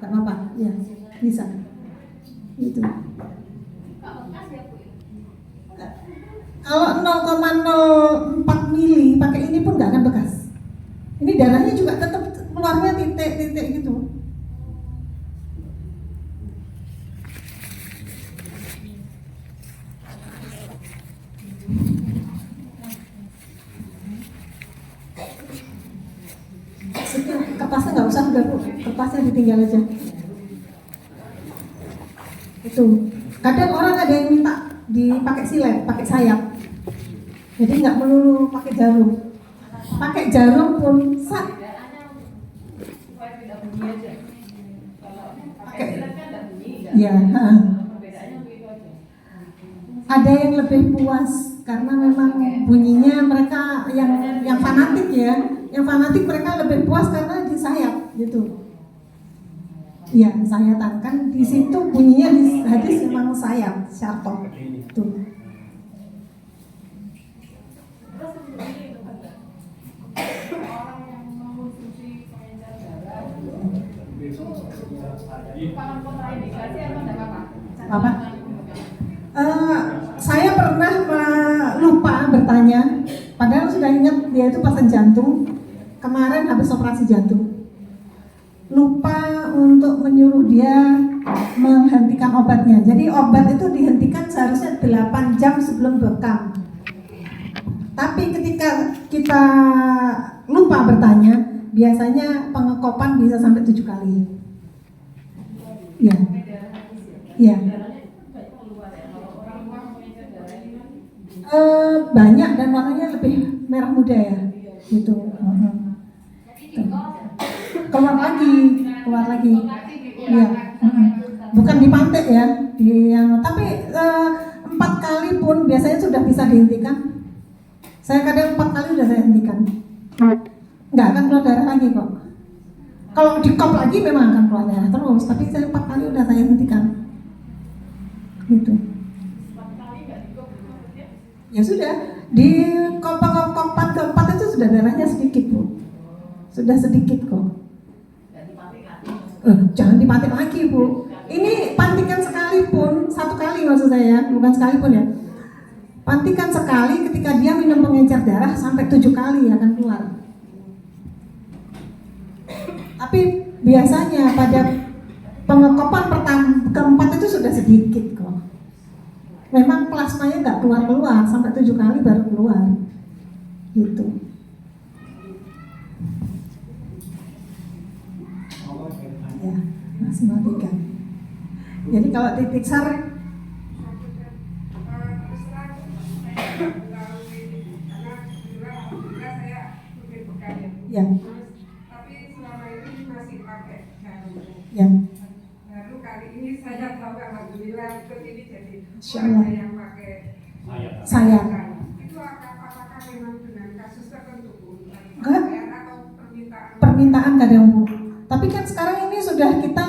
nggak apa-apa, ya bisa. Itu. Kalau 0,04 mili pakai ini pun nggak akan bekas. Ini darahnya juga tetap keluarnya titik-titik gitu. Kertasnya nggak usah, udah Bu, kertasnya ditinggal aja. Itu. Kadang orang ada yang minta dipakai silet, pakai sayap. Jadi nggak melulu pakai jarum. Pakai jarum pun pakai. Ya. Ada yang lebih puas karena memang bunyinya mereka yang fanatik ya. Yang fanatik mereka lebih puas karena disayap gitu. Iya, sayatan kan di situ bunyinya di hadis memang sayap, syartok. Tuh. Apa? Saya pernah lupa bertanya, padahal sudah ingat dia itu pasien jantung. Kemarin habis operasi jantung, lupa untuk menyuruh dia menghentikan obatnya. Jadi obat itu dihentikan seharusnya 8 jam sebelum bekam. Tapi ketika kita lupa bertanya, biasanya pengekopan bisa sampai 7 kali. Iya. Iya. Banyak dan warnanya lebih merah muda ya, gitu. Keluar lagi, ya. Bukan dipantik ya, tapi 4 kali pun biasanya sudah bisa dihentikan. Saya kadang 4 kali sudah saya hentikan, nggak akan keluar darah lagi kok. Kalau di kop lagi memang akan keluar darah terus, tapi saya 4 kali sudah saya hentikan, gitu. Ya sudah, di kopan keempat itu sudah darahnya sedikit Bu, sudah sedikit kok. Jangan dipantik lagi Bu. Ini pantikan sekalipun, 1 kali maksud saya, bukan sekalipun ya. Pantikan sekali, ketika dia minum pengencer darah sampai 7 kali akan keluar. Tapi biasanya pada pengekopan keempat itu sudah sedikit kok. Memang plasmanya nggak keluar sampai 7 kali baru keluar, gitu. Ya, maksimal 3. Jadi kalau titik SAR ya. Tapi selama ini masih pakai jarum. Ya. Baru kali ini saya tahu alhamdulillah ikut ini jadi Insyaallah yang pakai sayap. Itu apakah memang dengan kasus tertentu Enggak. atau Permintaan kadang Bu. Tapi kan sekarang ini sudah kita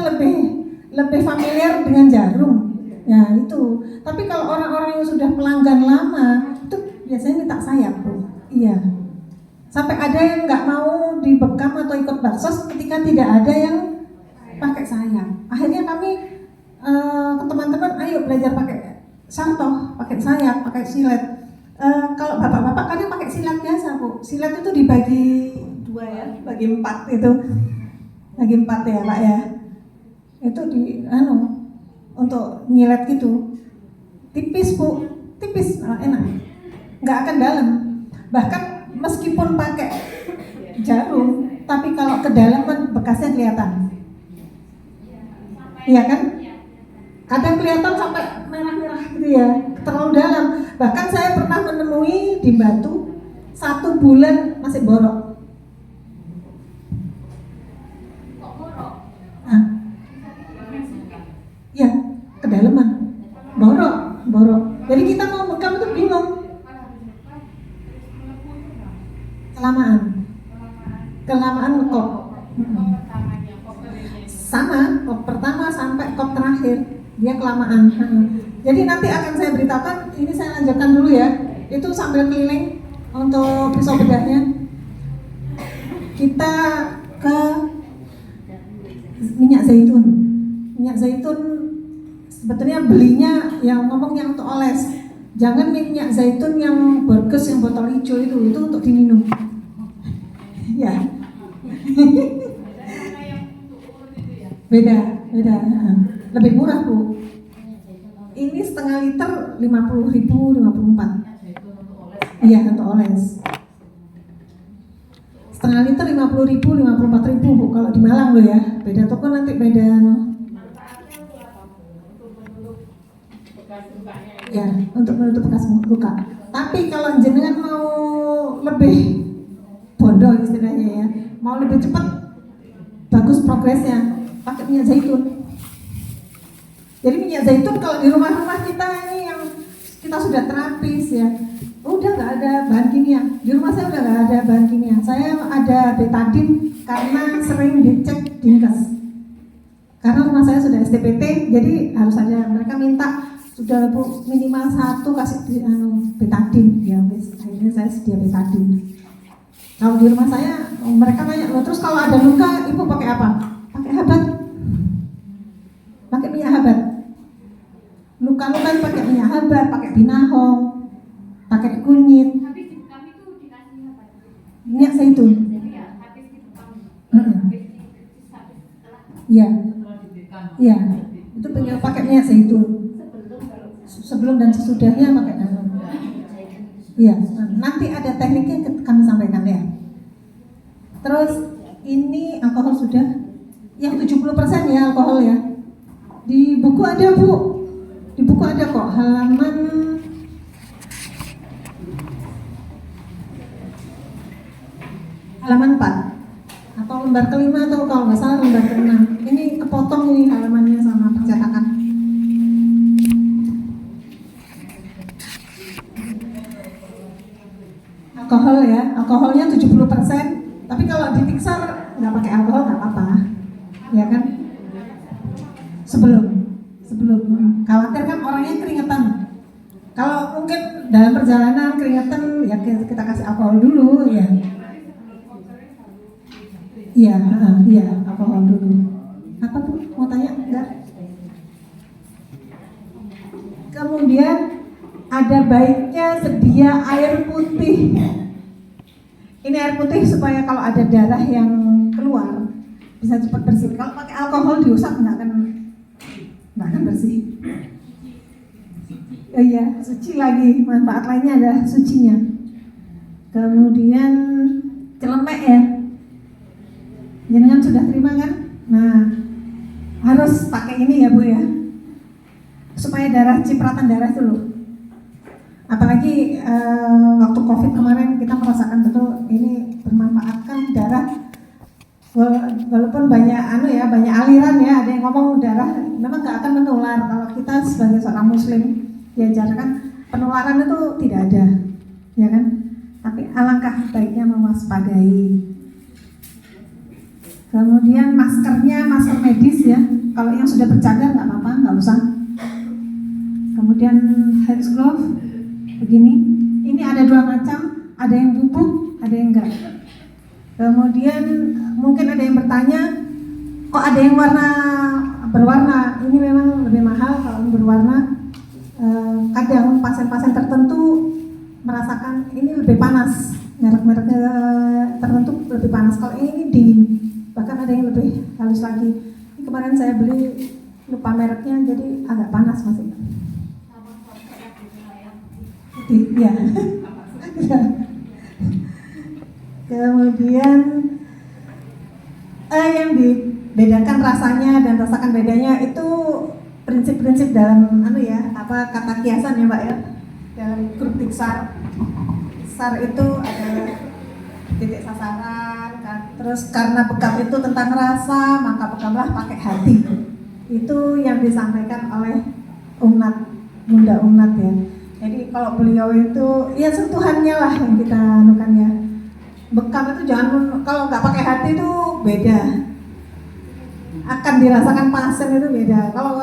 lebih familiar dengan jarum. Ya itu. Tapi kalau orang-orang yang sudah pelanggan lama itu biasanya minta sayap Bu. Iya. Sampai ada yang nggak mau dibekam atau ikut baksos ketika tidak ada yang pakai sayap. Akhirnya kami ke teman-teman, ayo belajar pakai syartok, pakai sayap, pakai silet. Kalau bapak-bapak kadang pakai silet biasa Bu. Silet itu dibagi 2 ya, bagi 4 itu. Bagi 4 ya Pak ya. Itu untuk nyilet gitu. Tipis Bu, tipis, enak. Nggak akan dalam. Bahkan meskipun pakai jarum, tapi kalau kedalaman bekasnya kelihatan. Iya kan? Kadang kelihatan sampai merah-merah gitu ya, terlalu dalam. Bahkan saya pernah menemui di Batu 1 bulan masih borok. Ya, kedalaman. Borok. Jadi kita mau bekam itu bingung. Kelamaan ngekop. Sama, kop pertama sampai kop terakhir dia kelamaan. Jadi nanti akan saya beritahukan, ini saya lanjutkan dulu ya. Itu sambil keliling untuk pisau bedahnya. Kita ke minyak zaitun. Minyak zaitun sebetulnya belinya yang ngomong yang untuk oles. Jangan minyak zaitun yang burgers yang botol hijau itu untuk diminum. Ya. Beda. Lebih murah Bu. Ini setengah liter 50.000, 54. Iya untuk oles. Setengah liter 50.000, 54.000 Bu. Kalau di Malang loh ya. Beda toko nanti beda no. Ya, untuk menutup bekas luka. Tapi kalau jenengan mau lebih bondo istilahnya ya, mau lebih cepat, bagus progresnya, pakai minyak zaitun. Jadi minyak zaitun kalau di rumah-rumah kita ini yang kita sudah terapis ya, udah nggak ada bahan kimia. Di rumah saya udah nggak ada bahan kimia. Saya ada betadine karena sering dicek dinkes. Karena rumah saya sudah STPT, jadi harus ada, mereka minta sudah Bu minimal 1 kasih betadine ya, akhirnya saya sedia betadine. Kalau di rumah saya mereka nanya, terus kalau ada luka ibu pakai apa? Pakai habat, pakai minyak habat. Luka-luka pakai minyak habat, pakai binahong, pakai kunyit. Habis kami tuh dikasih apa? Minyak zaitun. Habis dibekam. Iya. Iya. Itu pakai minyak zaitun. Sebelum dan sesudahnya pakai daun. Iya, nanti ada tekniknya kami sampaikan ya. Terus ini alkohol sudah yang 70% ya alkohol ya. Di buku ada Bu. Di buku ada kok halaman halaman 4 atau lembar kelima atau kalau nggak salah lembar ke-6. Ini kepotong nih halamannya sama percetakan. Alkohol ya, alkoholnya 70%, tapi kalau di Pixar nggak pakai alkohol nggak apa-apa, ya kan? Sebelum khawatir kan orangnya keringetan. Kalau mungkin dalam perjalanan keringetan, ya kita kasih alkohol dulu ya. Iya, alkohol dulu. Apa Bu? Mau tanya? Enggak? Kemudian ada baiknya sedia air putih. Ini air putih supaya kalau ada darah yang keluar bisa cepat bersih. Kalau pakai alkohol diusap nggak akan bersih. Iya, suci lagi. Manfaat lainnya ada sucinya. Kemudian celemek ya. Jangan sudah terima kan? Nah, harus pakai ini ya Bu ya. Supaya cipratan darah itu loh. Apalagi waktu COVID kemarin kita merasakan betul ini bermanfaat kan darah, walaupun banyak banyak aliran ya, ada yang ngomong darah memang nggak akan menular. Kalau kita sebagai seorang muslim diajarkan penularan itu tidak ada, ya kan? Tapi alangkah baiknya mewaspadai. Kemudian maskernya masker medis ya, kalau yang sudah bercadar nggak apa-apa, nggak usah. Kemudian hand glove begini, ini ada 2 macam, ada yang bubuk, ada yang enggak. Kemudian mungkin ada yang bertanya, kok ada yang berwarna? Ini memang lebih mahal kalau berwarna. Kadang pasien-pasien tertentu merasakan ini lebih panas, merek-merek tertentu lebih panas. Kalau ini dingin, bahkan ada yang lebih halus lagi. Ini kemarin saya beli lupa mereknya, jadi agak panas masih. Ya. Kemudian yang dibedakan rasanya dan rasakan bedanya itu prinsip-prinsip dalam kata kiasan ya Mbak ya, dalam grup Pixar. Pixar itu ada titik sasaran, terus karena bekam itu tentang rasa, maka bekamlah pakai hati. Itu yang disampaikan oleh Bunda Umnat ya. Jadi kalau beliau itu ya sentuhannya lah yang kita anukan ya. Bekam itu jangan, kalau nggak pakai hati itu beda. Akan dirasakan pasien itu beda. Kalau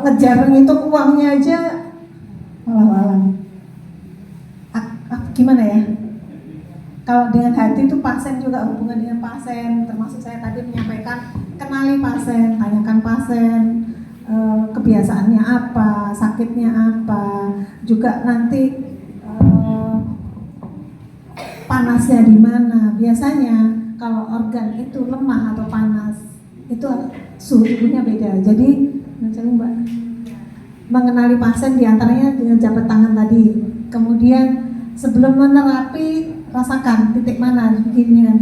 ngejar ngitung uangnya aja walau-walau. Gimana ya? Kalau dengan hati itu pasien juga hubungan dengan pasien, termasuk saya tadi menyampaikan kenali pasien, tanyakan pasien kebiasaannya apa, sakitnya apa, juga nanti panasnya di mana. Biasanya kalau organ itu lemah atau panas itu suhu tubuhnya beda. Jadi Mbak mengenali pasien diantaranya dengan jabat tangan tadi. Kemudian sebelum menerapi rasakan titik mana begini kan,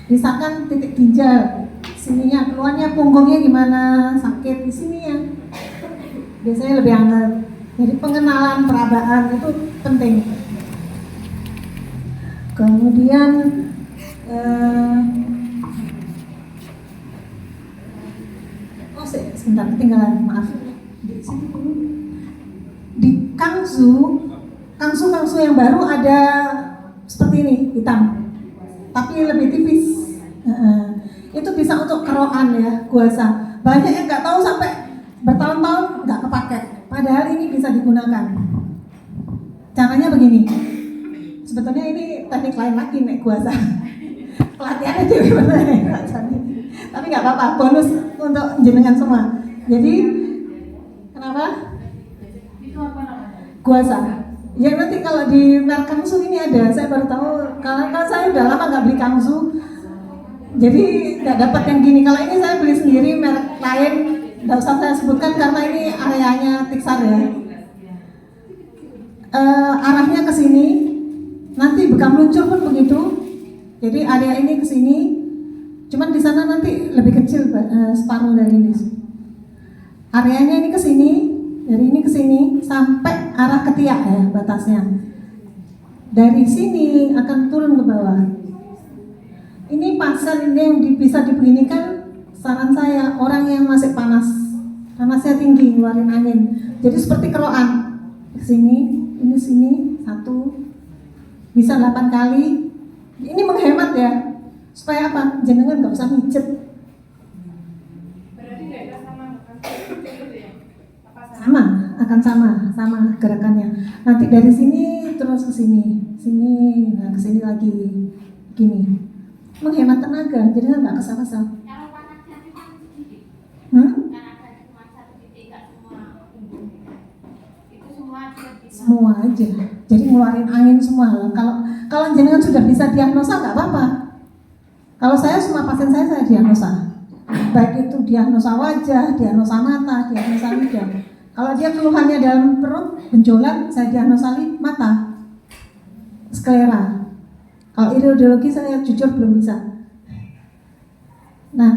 misalkan titik ginjal sininya, keluarnya punggungnya gimana, sakit di sini ya, biasanya lebih hangat. Jadi pengenalan perabaan itu penting. Kemudian sebentar ketinggalan, maaf. Di sini dulu. Di Kangsu yang baru ada seperti ini, hitam, tapi lebih tipis. Itu bisa untuk keroan ya, kuasa. Banyak yang nggak tahu sampai bertahun-tahun nggak kepake. Padahal ini bisa digunakan. Caranya begini. Sebetulnya ini teknik lain lagi nek kuasa. Pelatihannya jadi benar ya, tapi nggak apa-apa, bonus untuk jenengan semua. Jadi kenapa? Itu apa namanya? Kuasa. Ya nanti kalau di merek Kangsu ini ada, saya baru tahu. Karena saya udah lama nggak beli Kangsu, jadi nggak dapat yang gini. Kalau ini saya beli sendiri merek lain, nggak usah saya sebutkan karena ini areanya Tiksar ya. Arahnya ke sini, nanti bekam luncur pun begitu. Jadi area ini ke sini, cuman di sana nanti lebih kecil separuh dari ini. Areanya ini ke sini, dari ini ke sini sampai arah ketiak ya batasnya. Dari sini akan turun ke bawah. Ini pasien yang bisa dibeginikan, saran saya orang yang masih panasnya tinggi, ngeluarin angin. Jadi seperti keroan, ke sini, ini sini, 1, bisa 8 kali. Ini menghemat ya, supaya apa? Jenengan nggak usah mijet. Berarti tidak sama gitu ya? Akan sama gerakannya. Nanti dari sini terus ke sini, nah ke sini lagi, gini. Menghemat tenaga, jadi nggak kesal-kesal. Kalau panasnya cuma sedikit. Karena ada cuma satu titik, nggak semua punggung. Itu semua Semua aja. Jadi ngeluarin angin semua. Kalau jenengan sudah bisa diagnosa nggak apa-apa. Kalau saya semua pasien saya diagnosa. Baik itu diagnosa wajah, diagnosa mata, diagnosa lidah. Kalau dia keluhannya dalam perut, benjolan, saya diagnosa mata, sklera. Kalau iridologi saya jujur belum bisa. Nah,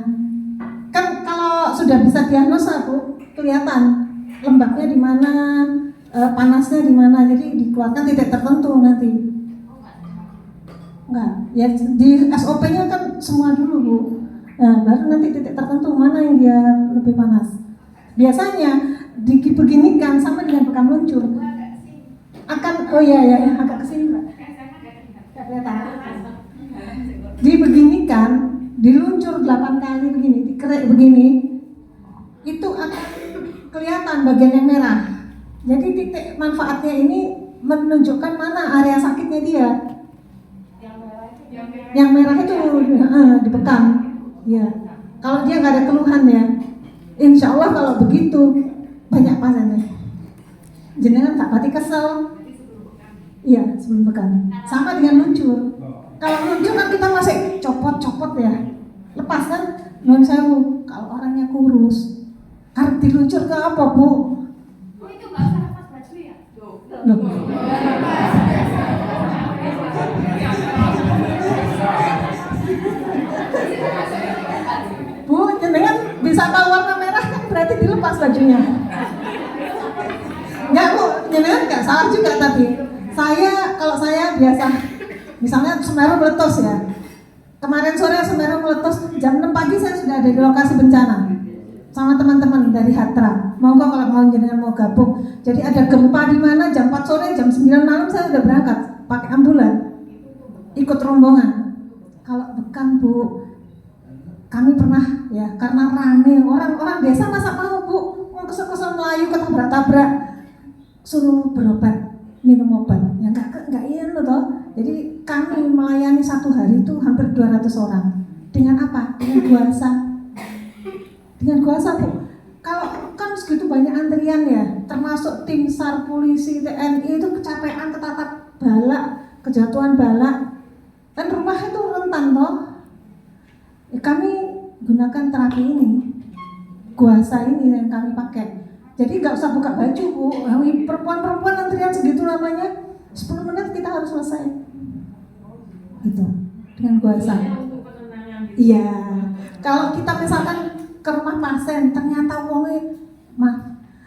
kan kalau sudah bisa diagnosa Bu, kelihatan lembabnya di mana, panasnya di mana, jadi dikeluarkan titik tertentu nanti. Enggak, ya di SOP-nya kan semua dulu Bu. Nah, baru nanti titik tertentu mana yang dia lebih panas. Biasanya dibeginikan sama dengan bekam luncur. Akan, oh iya, agak kesini Mbak. Dibeginikan, diluncur 8 kali begini, dikerek begini, itu akan kelihatan bagian yang merah. Jadi titik manfaatnya ini menunjukkan mana area sakitnya dia. Yang merah itu dibekam. Ya. Kalau dia nggak ada keluhan ya, insya Allah kalau begitu banyak pasiennya. Jenengan tak pati kesel. Iya, sebelum bekam. Sama dengan luncur. Kalau luncur kan kita masih copot-copot ya. Lepas kan, non sewu. Kalau orangnya kurus, harus diluncur ke apa Bu? Oh itu nggak usah lepas baju ya? Loh. Bu, jenengan bisa tahu warna merah kan berarti dilepas bajunya. Enggak Bu, jenengan nggak salah juga tadi. Kalau saya biasa, misalnya Semeru meletus ya. Kemarin sore Semeru meletus, jam 6 pagi saya sudah ada di lokasi bencana sama teman-teman dari Hatra. Monggo kalau mau jenengan mau gabung. Jadi ada gempa di mana jam 4 sore, jam 9 malam saya udah berangkat pakai ambulan, ikut rombongan. Kalau bekam Bu, kami pernah ya karena rame orang-orang desa masa mau Bu, mau kesel-kesel Melayu ketabrak-tabrak, suruh berobat, minum obat. Ya enggak iya loh toh. Jadi kami melayani satu hari itu hampir 200 orang. Dengan apa? Dengan kuasa. Dengan kuasa, Bu. Kalau kan segitu banyak antrian ya, termasuk tim SAR, polisi, TNI itu kecapean, ketatap balak, kejatuhan balak. Kan rumah itu rentan toh. Kami gunakan terapi ini, kuasa ini yang kami pakai. Jadi nggak usah buka baju, Bu. Perempuan-perempuan antrian segitu lamanya, 10 menit kita harus selesai. Gitu, dengan kuasa. Iya. Kalau kita misalkan ke rumah pasien, ternyata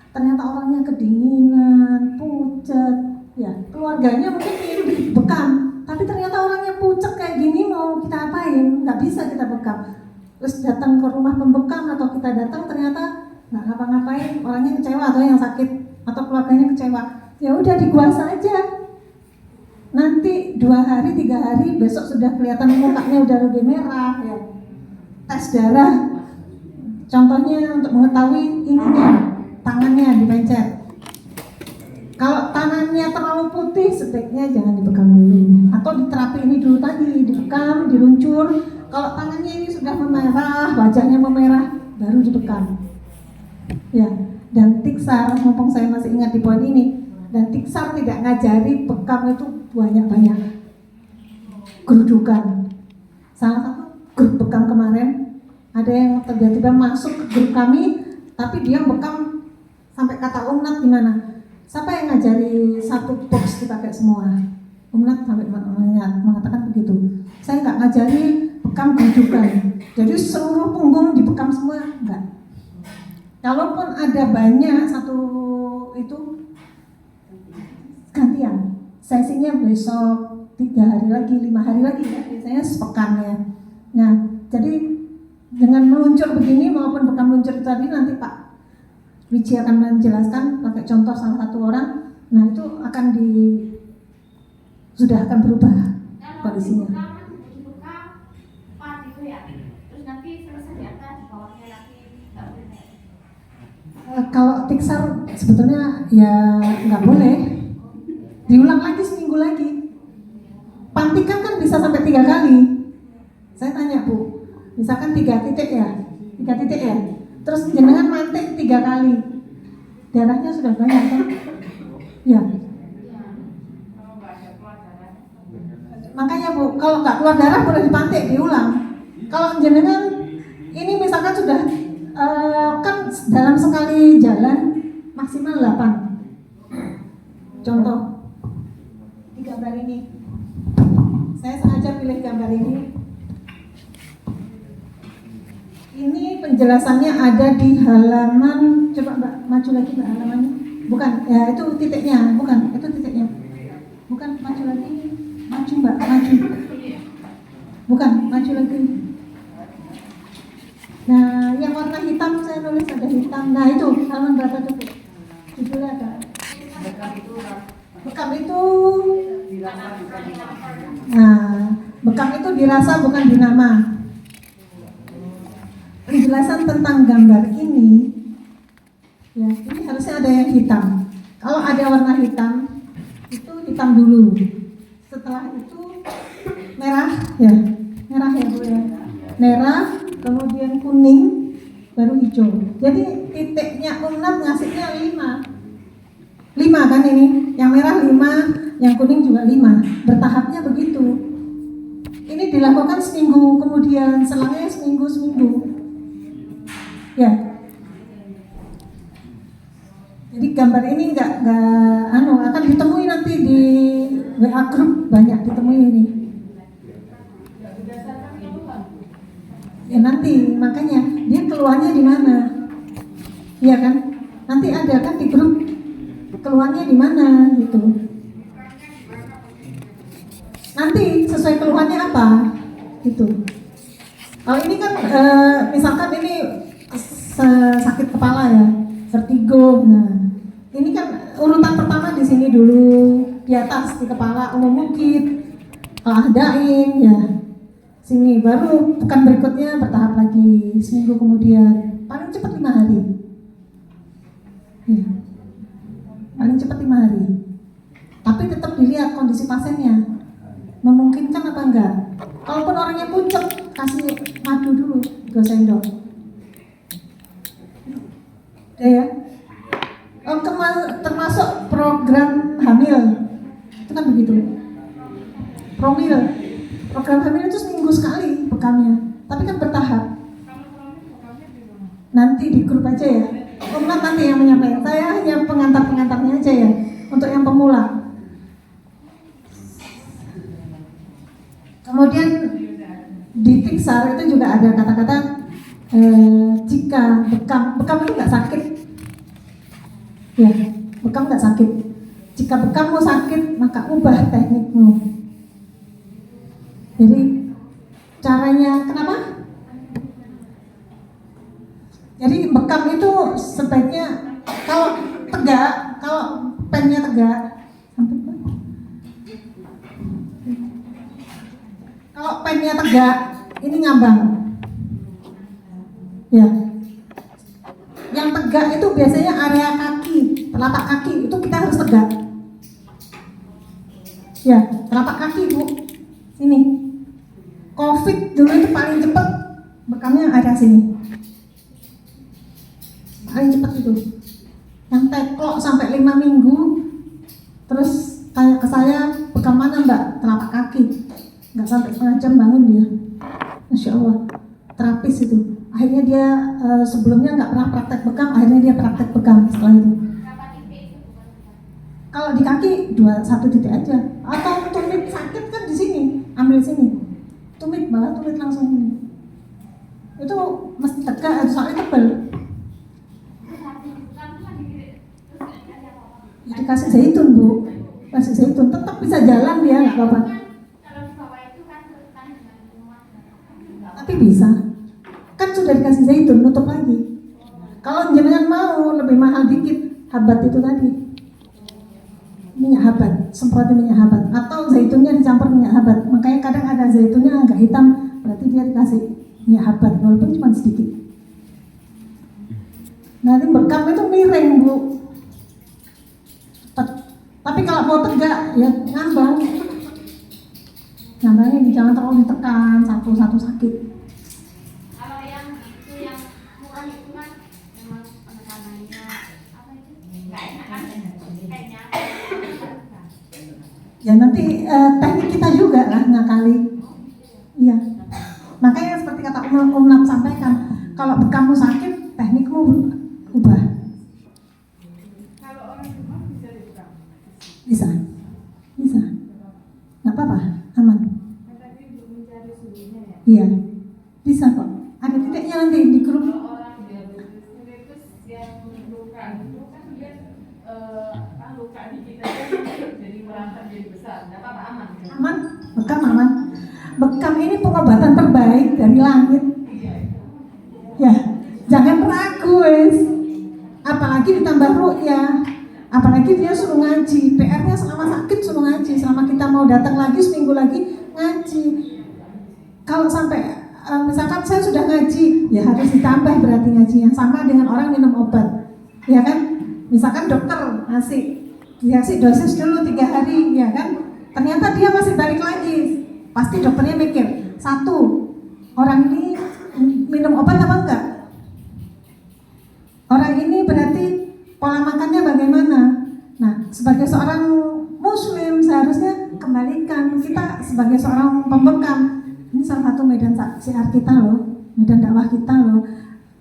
ternyata orangnya kedinginan, pucat, ya keluarganya mungkin ingin bekam, tapi ternyata orangnya pucat kayak gini, mau kita apain? Nggak bisa kita bekam. Terus datang ke rumah pembekam atau kita datang ternyata nggak ngapa-ngapain, orangnya kecewa atau yang sakit atau keluarganya kecewa, ya udah dikuasa aja. Nanti 2 hari, 3 hari, besok sudah kelihatan mukanya udah lebih merah ya. Tes darah, contohnya untuk mengetahui ininya, tangannya dipencet. Kalau tangannya terlalu putih, sebaiknya jangan dibekam dulu. Atau di terapi ini dulu tadi, dibekam, diluncur. Kalau tangannya ini sudah memerah, wajahnya memerah, baru dibekam. Ya, dan tiksar, mumpung saya masih ingat di poin ini, dan tiksar tidak ngajari bekam itu banyak-banyak gerudukan. Salah satu grup bekam kemarin, ada yang tiba-tiba masuk ke grup kami, tapi dia bekam sampai kata umnat gimana? Siapa yang ngajari satu box dipakai semua? Umnat sampai mengatakan begitu. Saya nggak ngajari bekam gerudukan. Jadi seluruh punggung dibekam semua, enggak. Kalaupun ada banyak satu itu gantian. Sesinya besok 3 hari lagi, 5 hari lagi ya, biasanya sepekan ya. Nah, jadi dengan meluncur begini maupun bekam luncur itu tadi nanti Pak Wiji akan menjelaskan pakai contoh salah satu orang. Nah, itu akan sudah akan berubah kondisinya. Kalau tiksar sebetulnya ya nggak boleh. Diulang lagi seminggu lagi. Pantikan kan bisa sampai 3 kali. Saya tanya Bu, misalkan 3 titik ya, 3 titik ya. Terus jenengan mantik 3 kali, darahnya sudah banyak kan? Ya. Makanya Bu, kalau nggak keluar darah boleh dipantik, diulang. Kalau jenengan ini misalkan sudah kan dalam sekali jalan maksimal 8. Contoh di gambar ini, saya sengaja pilih gambar ini. Ini penjelasannya ada di halaman, coba Mbak maju lagi Mbak halamannya. Bukan, ya itu titiknya, bukan, itu titiknya. Bukan, maju lagi, maju Mbak, maju. Bukan, maju lagi. Nah, yang warna hitam saya nulis ada hitam. Nah itu halaman berapa tuh? Judulnya ada. Bekam itu. Nah, bekam itu dirasa bukan dinama. Penjelasan tentang gambar ini, ya ini harusnya ada yang hitam. Kalau ada warna hitam, itu hitam dulu. Setelah itu merah, ya merah ya Bu ya. Merah, kemudian kuning, baru hijau. Jadi titiknya umnat ngasihnya 5 kan ini. Yang merah 5, yang kuning juga 5. Bertahapnya begitu. Ini dilakukan seminggu, kemudian selangnya seminggu. Ya. Jadi gambar ini nggak akan ditemui nanti di WA group, banyak ditemui ini. Ya nanti makanya dia keluarnya di mana? Iya kan? Nanti ada kan di grup keluarnya di mana gitu. Nanti sesuai keluhannya apa? Gitu. Kalau ini kan misalkan ini sakit kepala ya, vertigo. Nah, ini kan urutan pertama di sini dulu, di atas di kepala, mukit, daim ya. Sini baru pekan berikutnya bertahap lagi, seminggu kemudian, paling cepat 5 hari. Ya. Paling cepat 5 hari. Tapi tetap dilihat kondisi pasiennya. Memungkinkan apa enggak? Kalaupun orangnya pucet, kasih madu dulu 2 sendok. Ya. Oh, termasuk program hamil. Itu kan begitu. Promil. Program hamil itu seminggu sekali bekamnya. Tapi kan bertahap. Nanti di grup aja ya. Umar nanti yang menyampaikan. Saya hanya pengantar-pengantarnya aja ya. Untuk yang pemula. Kemudian di Pixar itu juga ada kata-kata jika bekam itu nggak sakit, ya bekam nggak sakit. Jika bekammu sakit maka ubah teknikmu. Jadi caranya kenapa? Jadi bekam itu sebaiknya kalau tegak, kalau pennya tegak. Kalau pennya tegak, ini ngambang. Ya. Yang tegak itu biasanya area kaki, telapak kaki itu kita harus tegak. Ya, telapak kaki Bu. Sini. Covid dulu itu paling cepat bekamnya area sini. Paling cepat itu. Yang teklok sampai 5 minggu, terus tanya ke saya, bekam mana Mbak? Telapak kaki. Nggak sampai setengah jam bangun dia. Masya Allah, terapis itu. Akhirnya dia sebelumnya nggak pernah praktek bekam, akhirnya dia praktek bekam setelah itu. Kalau di kaki 1 titik aja. Atau tumit sakit kan di sini, ambil sini. Tumit banget, tumit langsung ini. Itu mesti tegak, soalnya tebal. Ya, dikasih zaitun Bu, kasih zaitun, tetap bisa jalan dia nggak apa-apa. Tapi bisa, kan sudah dikasih zaitun, nutup lagi. Kalau jenengan mau lebih mahal dikit, habat itu tadi, minyak habat, semprotin minyak habat, atau zaitunnya dicampur minyak habat. Makanya kadang ada zaitunnya agak hitam, berarti dia dikasih minyak habat, walaupun cuma sedikit. Nanti bekam itu miring Bu. Tapi kalau mau tegak, ya ngambang. Ngambangnya jangan terlalu ditekan, satu-satu sakit. Kalau yang itu yang murah itu kan memang penekanannya apa itu nggak enak kan kayaknya. Ya nanti teknik kita juga lah ngakali. Iya. Makanya seperti kata Umar sampaikan, kalau kamu sakit, teknikmu ubah. Kalau orang demam bisa dibuka. Bisa. Nggak apa-apa, aman. Tadi untuk mencari suhunya ya. Iya. Bisa kok. Ada titiknya nanti di grup. Kalau orang diabetes yang luka itu kan dia luka di kita jadi merangkak jadi besar. Nggak apa-apa, aman. Aman, bekam aman. Bekam ini pengobatan terbaik dari langit. Ya, jangan ragu wes. Apalagi ditambah ruqyah. Apalagi dia suruh ngaji. PR-nya selama sakit suruh ngaji. Selama kita mau datang lagi seminggu lagi ngaji. Kalau sampai misalkan saya sudah ngaji, ya harus ditambah berarti ngajinya. Sama dengan orang minum obat, ya kan? Misalkan dokter dikasih dosis dulu 3 hari, ya kan? Ternyata dia masih balik lagi. Pasti dokternya mikir, 1, orang ini minum obat apa enggak? Orang ini berarti pola makannya bagaimana? Nah, sebagai seorang muslim seharusnya kembalikan. Kita sebagai seorang pembekam, ini salah satu medan syiar kita loh, medan dakwah kita loh.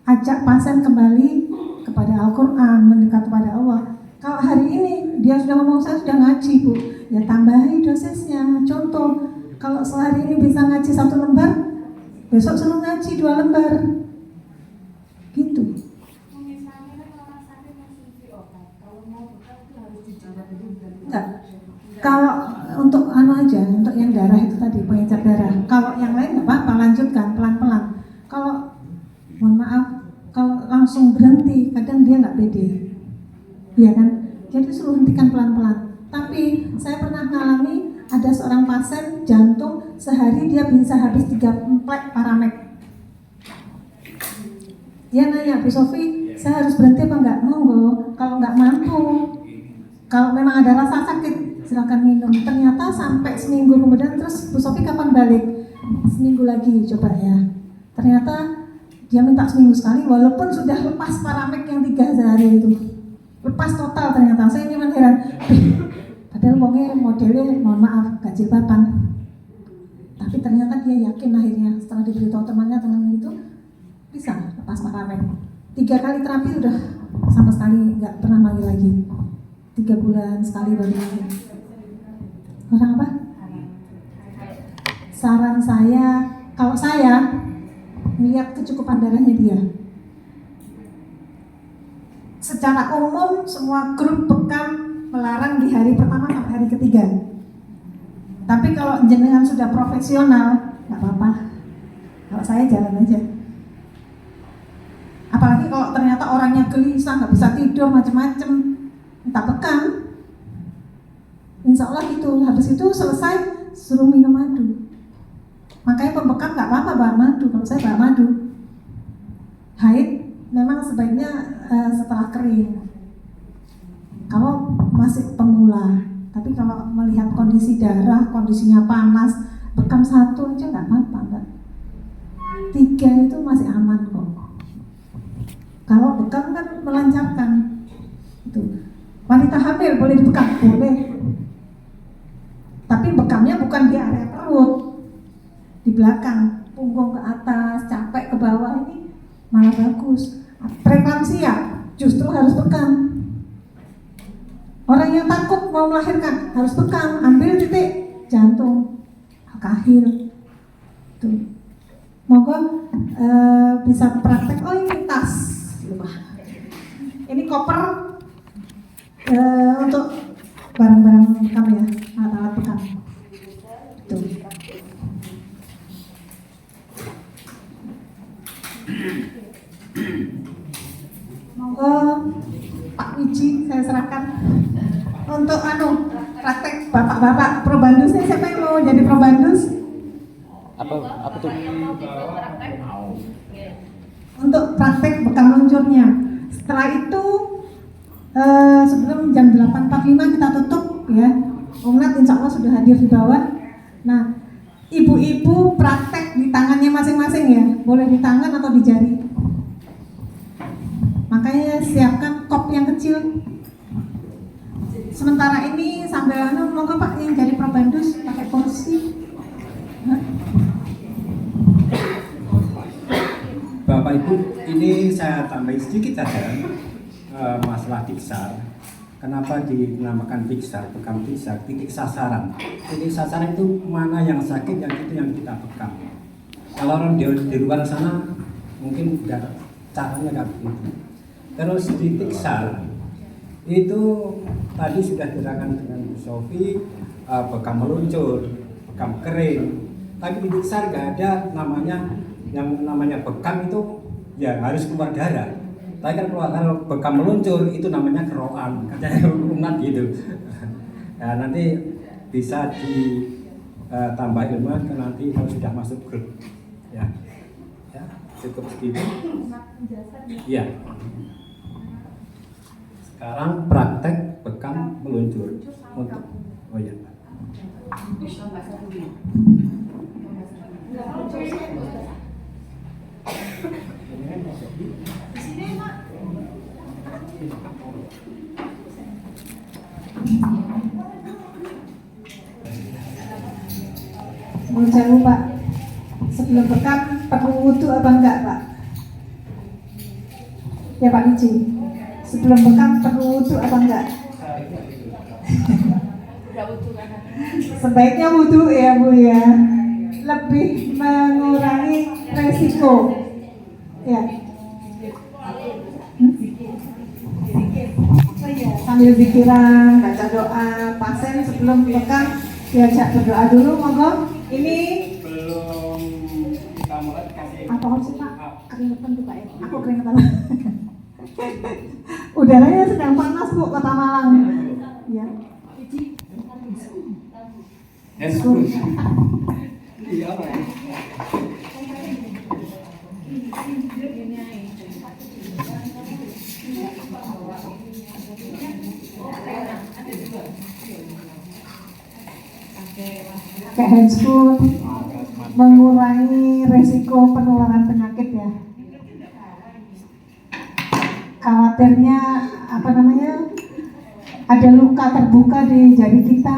Ajak pasien kembali kepada Al-Quran, mendekat kepada Allah. Kalau hari ini dia sudah ngomong, saya sudah ngaji Bu, ya tambahi dosisnya. Contoh, kalau sehari ini bisa ngaji 1 lembar, besok suruh ngaji 2 lembar. Gitu. Enggak. Kalau untuk aja, untuk yang darah itu tadi, pengencer darah. Kalau yang lain nggak apa-apa, lanjutkan pelan-pelan. Kalau mohon maaf, kalau langsung berhenti, kadang dia nggak pede, iya kan? Jadi suruh hentikan pelan-pelan. Tapi saya pernah mengalami ada seorang pasien jantung sehari dia bisa habis 3 emplek paramek. Dia nanya, Bu Sofi, saya harus berhenti apa enggak? Monggo, kalau nggak mampu. Kalau memang ada rasa sakit, silakan minum. Ternyata sampai seminggu kemudian, terus Bu Sofi kapan balik? Seminggu lagi coba ya. Ternyata dia minta seminggu sekali walaupun sudah lepas Paramek yang 3 hari itu. Lepas total ternyata. Saya cuma heran. Padahal modelnya mohon maaf gak jilbaban. Tapi ternyata dia yakin akhirnya setelah diberitahu temannya itu bisa lepas Paramek. 3 kali terapi udah sama sekali nggak pernah manggil lagi. 3 bulan sekali baru manggil. Orang apa? Saran saya, kalau saya melihat kecukupan darahnya dia. Secara umum semua grup bekam melarang di hari pertama sampai hari ketiga. Tapi kalau jenengan sudah profesional, nggak apa-apa. Kalau saya jalan aja. Apalagi kalau ternyata orangnya gelisah, nggak bisa tidur, macam-macam, entah bekam. Insya Allah gitu. Habis itu selesai, suruh minum madu. Makanya pembekam nggak apa-apa bawa madu. Kalau saya bawa madu. Haid memang sebaiknya setelah kering. Kalau masih pemula. Tapi kalau melihat kondisi darah, kondisinya panas, bekam 1 aja nggak apa-apa, Mbak. 3 itu masih aman kok. Kalau bekam kan melancarkan. Itu. Wanita hamil boleh dibekam, boleh. Tapi bekamnya bukan di area perut, di belakang, punggung ke atas, capek ke bawah, ini malah bagus. Preeklamsia justru harus bekam. Orang yang takut mau melahirkan harus bekam, ambil titik jantung, kahil. Tuh. Moga bisa praktek. Oh ini tas, lupa. Ini koper untuk barang-barang bekam ya, alat-alat bekam. Tuh. Monggo Pak Wiji saya serahkan untuk praktek bapak-bapak probandusnya. Siapa yang mau jadi probandus? Apa tuh? Untuk praktek bekam luncurnya. Setelah itu sebelum jam 8.45 kita tutup ya. Umnat insya Allah sudah hadir di bawah. Nah, ibu-ibu praktek di tangannya masing-masing ya. Boleh di tangan atau di jari. Makanya siapkan kop yang kecil. Sementara ini sambil monggo Pak yang jadi probandus pakai kursi. Bapak Ibu, ini saya tambahin sedikit saja masalah tiksar. Kenapa dinamakan tiksar, bekam tiksar, titik sasaran. Titik sasaran itu mana yang sakit, yang itu yang kita bekam. Kalau orang di luar sana mungkin nggak, caranya nggak begitu. Terus di tiksar itu tadi sudah diterangkan dengan Bu Sofi, bekam meluncur, bekam kering. Tapi di tiksar nggak ada yang namanya bekam itu ya harus keluar darah. Tapi kan kalau bekam meluncur itu namanya keroan, katanya umat gitu. Nah, nanti bisa ditambah ilmu nanti kalau sudah masuk grup. Ya cukup segitu. Iya. Sekarang praktek bekam meluncur untuk Mau jauh Pak, sebelum bekam perlu wudhu apa enggak Pak? Ya Pak Wiji, sebelum bekam perlu wudhu apa enggak? Sebaiknya wudhu ya Bu ya, lebih mengurangi resiko ya. Sambil pikiran, baca doa. Pasien sebelum bekam diajak berdoa dulu, monggo. Ini belum kita mulai kasih apa sih Pak? Keringetan tuh Pak ya? Aku keringetan. Udaranya sedang panas Bu, Kota Malang. Ya. Iya. pakai handscoot, mengurangi resiko penularan penyakit ya. Khawatirnya ada luka terbuka di jari kita,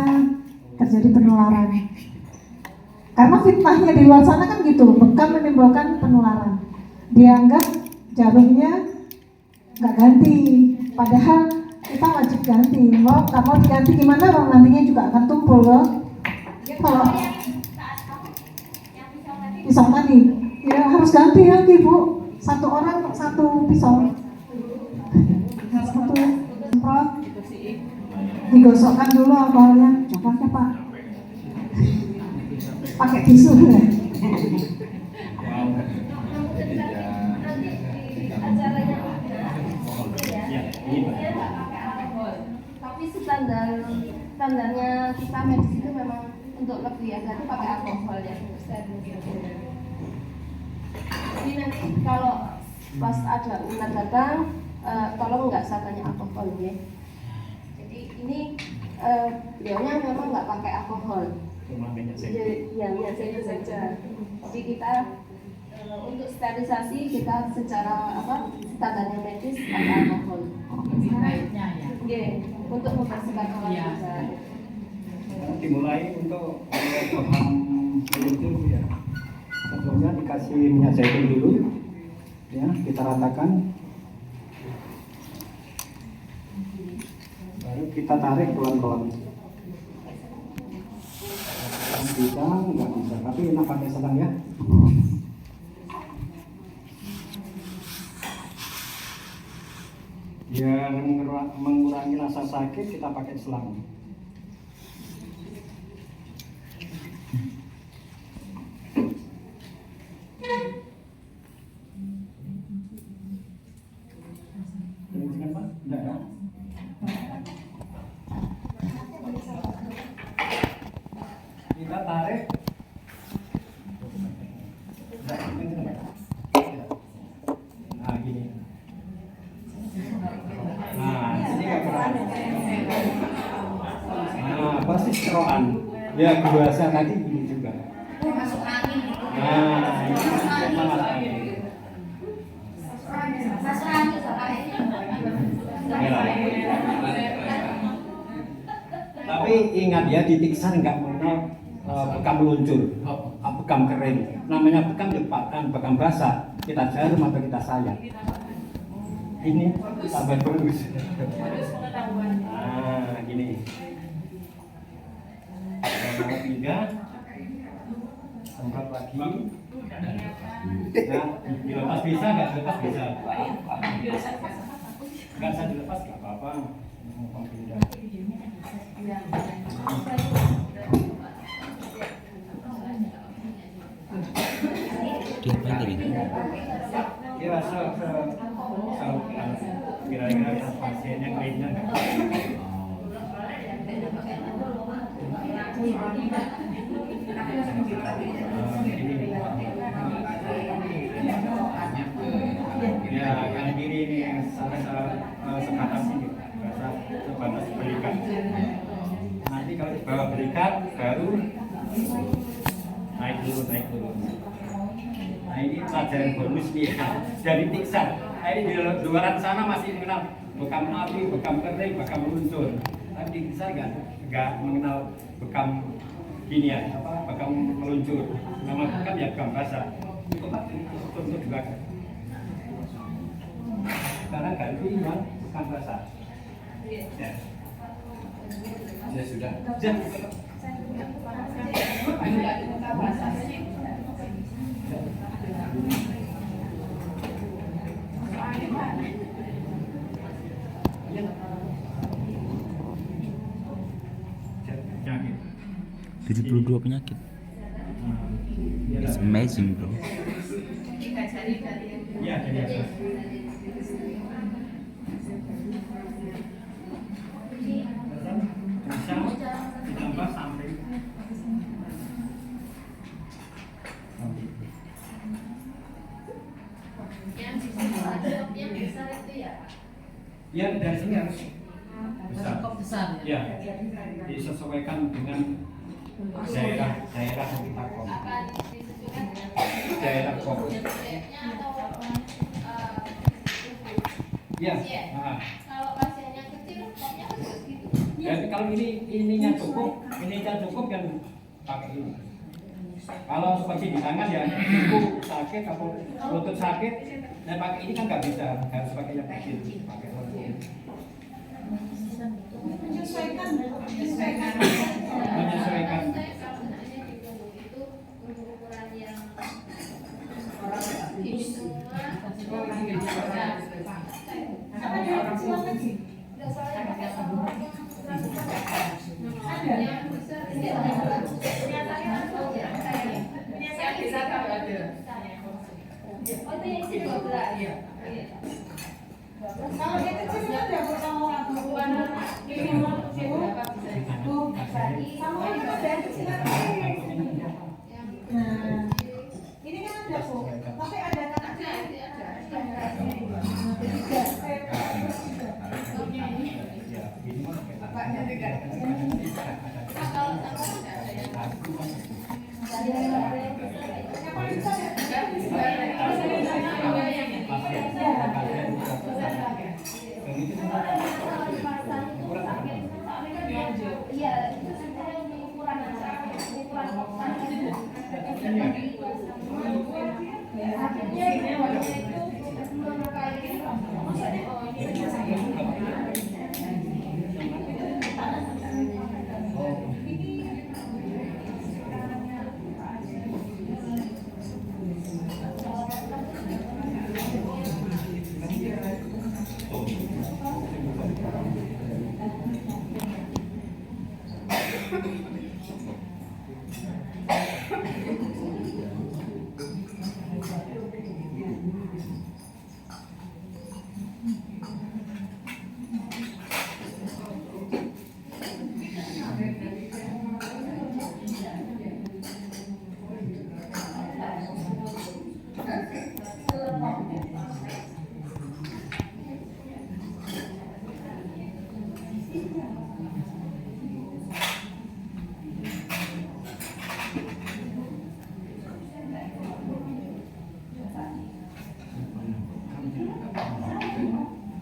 terjadi penularan. Karena fitnahnya di luar sana kan gitu, bekam menimbulkan penularan. Dianggap jarumnya nggak ganti, padahal kita wajib ganti. Loh, kalau diganti gimana? Orang nantinya juga akan tumpul loh. Kalau pisau tadi, ya harus ganti lagi Bu. Satu orang satu pisau. Satu semprot, digosokkan dulu alkoholnya. Coba Pak. Pakai tisu ya. Tapi standarnya kita medis itu memang untuk lebih hati-hati pakai alkohol ya. Jadi nanti kalau pas ada umat datang, tolong nggak usah tanya alkohol ya. Jadi ini beliaunya memang nggak pakai alkohol. Jadi ya biasa itu saja. Jadi kita untuk sterilisasi kita secara standarnya medis pakai alkohol. Untuk membersihkan alat juga. Dimulai untuk bahan itu ya. Sebelumnya dikasih minyak zaitun dulu, ya kita ratakan. Baru kita tarik pelan-pelan. Bisa, nggak bisa, tapi enak pakai sedang ya. Biar mengurangi rasa sakit kita pakai selang. Enggak ya? Kita tarik. Nah gini. Nah ini pasti keroan. Ya biasa tadi gini juga. Masuk angin. Nah ini malah angin. Masuk angin Tapi ingat ya, di Tiksar nggak mengenal bekam meluncur, bekam kering. Namanya bekam jepakan, bekam basah. Kita jarum atau kita sayang. Ini tambah terus. Nah, gini. Nomor 3, semprot lagi. Nah, dilepas bisa, nggak dilepas bisa. Nggak usah dilepas, nggak apa-apa. Diapain tadi? Ya, kira-kira pasien yang lainnya nggak. Ya, kanan kiri ini sampai sebatas ini, sebatas berikat. Nanti kalau di bawah berikat baru naik turun. Nah ini pelajaran bonus nih ya, dari Tiksar. Nah ini di luaran sana masih mengenal bekam api, bekam kering, bekam meluncur. Tapi di Tiksar nggak mengenal bekam ginian, bekam meluncur. Nama bekam ya bekam basah. Itu untuk juga. Sekarang ganti yang bekam basah. Ya. Ya sudah. Ya. Penyakit. 72 penyakit. It's amazing, bro. Ya, jadi atas. Bisa ditambah sampai yang besar itu ya. ya dari sini harus besar. Besar. Ya, disesuaikan dengan daerah yang kita kok. Akan disesuaikan dengan Daerah kok. pasiennya atau Iya. pasien. Nah. Kalau pasiennya kecil, kopnya kan harus gitu. Jadi kalau ininya cukup yang pakai ini. Kalau seperti di tangan ya, itu sakit atau lutut sakit, dan pakai ini kan nggak bisa, harus pakai yang kecil, pakai ini. Menyesuaikan. Menyesuaikan. Saya kalau seandainya di punggung itu untuk ukuran yang gini semua, Apa dia kecil lagi? nggak soalnya pakai sama Ada. yang besar ini ada. Punya saya atau yang saya? Punya saya bisa ada. Oh itu yang isi 12. Iya. Kalau dia kecil itu ada Bu sama orang tua. Ini mau berapa bisa Bu, sama itu ada yang kecil lagi. Nah, ini kan ada Bu, tapi ada kan ada. bapaknya juga. Kalau sama ada yang iya, itu sebenarnya ukuran kotak. Akhirnya warnanya itu melukai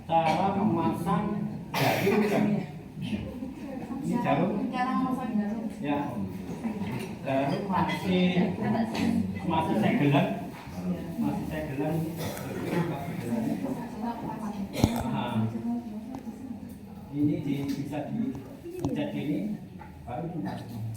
Cara memasang jarum kan? Ini jarum? Ya. Jarum masih segelan. Nah, ini bisa dipencet ini, baru dipasang.